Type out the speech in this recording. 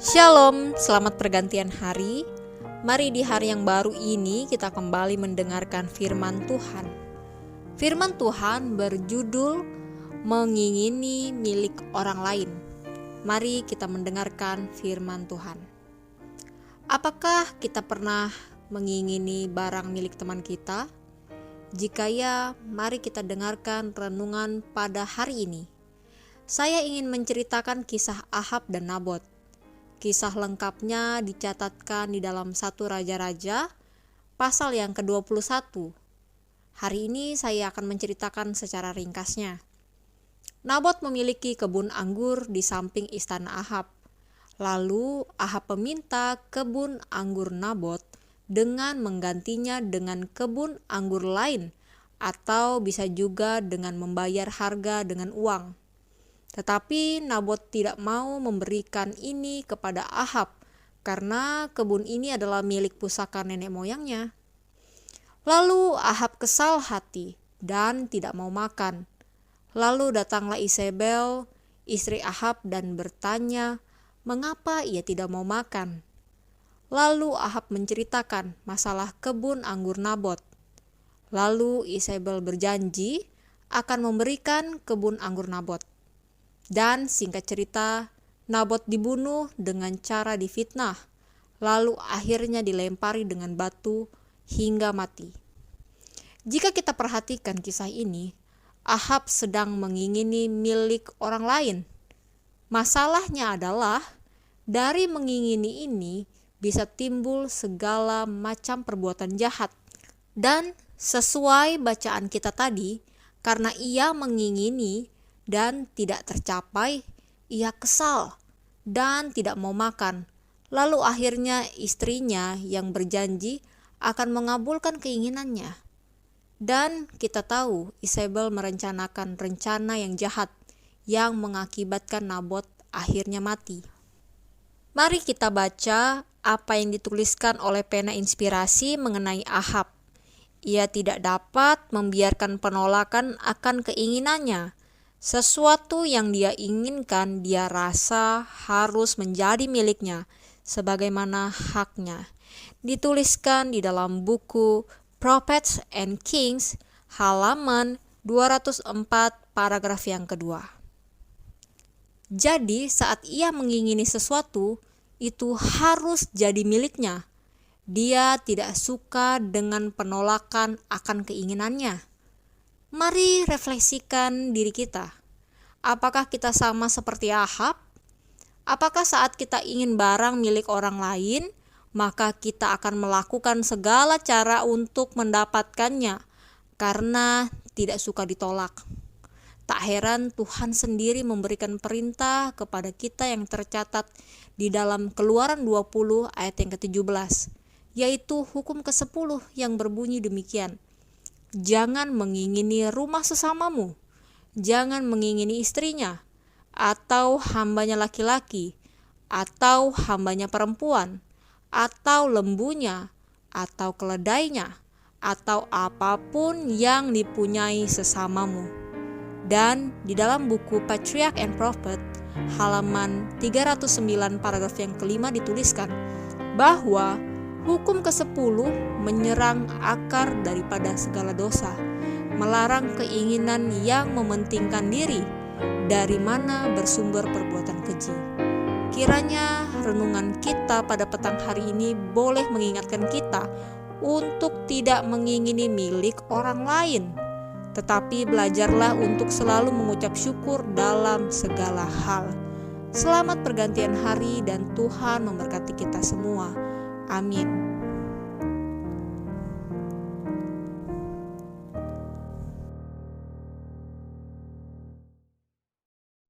Shalom, selamat pergantian hari. Mari di hari yang baru ini kita kembali mendengarkan firman Tuhan. Firman Tuhan berjudul Mengingini Milik Orang Lain. Mari kita mendengarkan firman Tuhan. Apakah kita pernah mengingini barang milik teman kita? Jika ya, mari kita dengarkan renungan pada hari ini. Saya ingin menceritakan kisah Ahab dan Nabot. Kisah lengkapnya dicatatkan di dalam 1 Raja-Raja pasal yang ke-21. Hari ini saya akan menceritakan secara ringkasnya. Nabot memiliki kebun anggur di samping istana Ahab. Lalu Ahab meminta kebun anggur Nabot dengan menggantinya dengan kebun anggur lain, atau bisa juga dengan membayar harga dengan uang. Tetapi Nabot tidak mau memberikan ini kepada Ahab karena kebun ini adalah milik pusaka nenek moyangnya. Lalu Ahab kesal hati dan tidak mau makan. Lalu datanglah Isabel, istri Ahab, dan bertanya mengapa ia tidak mau makan. Lalu Ahab menceritakan masalah kebun anggur Nabot. Lalu Isabel berjanji akan memberikan kebun anggur Nabot. Dan singkat cerita, Nabot dibunuh dengan cara difitnah, lalu akhirnya dilempari dengan batu hingga mati. Jika kita perhatikan kisah ini, Ahab sedang mengingini milik orang lain. Masalahnya adalah, dari mengingini ini bisa timbul segala macam perbuatan jahat. Dan sesuai bacaan kita tadi, karena ia mengingini dan tidak tercapai, ia kesal dan tidak mau makan. Lalu akhirnya istrinya yang berjanji akan mengabulkan keinginannya. Dan kita tahu Isabel merencanakan rencana yang jahat yang mengakibatkan Nabot akhirnya mati. Mari kita baca apa yang dituliskan oleh pena inspirasi mengenai Ahab. Ia tidak dapat membiarkan penolakan akan keinginannya. Sesuatu yang dia inginkan, dia rasa harus menjadi miliknya, sebagaimana haknya. Dituliskan di dalam buku Prophets and Kings, halaman 204, paragraf yang kedua. Jadi saat ia mengingini sesuatu, itu harus jadi miliknya. Dia tidak suka dengan penolakan akan keinginannya. Mari refleksikan diri kita. Apakah kita sama seperti Ahab? Apakah saat kita ingin barang milik orang lain, maka kita akan melakukan segala cara untuk mendapatkannya karena tidak suka ditolak? Tak heran Tuhan sendiri memberikan perintah kepada kita yang tercatat di dalam Keluaran 20 ayat yang ke-17, yaitu hukum ke-10 yang berbunyi demikian. Jangan mengingini rumah sesamamu, jangan mengingini istrinya, atau hambanya laki-laki, atau hambanya perempuan, atau lembunya, atau keledainya, atau apapun yang dipunyai sesamamu. Dan di dalam buku Patriarch and Prophet, halaman 309 paragraf yang kelima dituliskan bahwa hukum ke-10 menyerang akar daripada segala dosa, melarang keinginan yang mementingkan diri, dari mana bersumber perbuatan keji. Kiranya renungan kita pada petang hari ini boleh mengingatkan kita untuk tidak mengingini milik orang lain, tetapi belajarlah untuk selalu mengucap syukur dalam segala hal. Selamat pergantian hari dan Tuhan memberkati kita semua. Amin.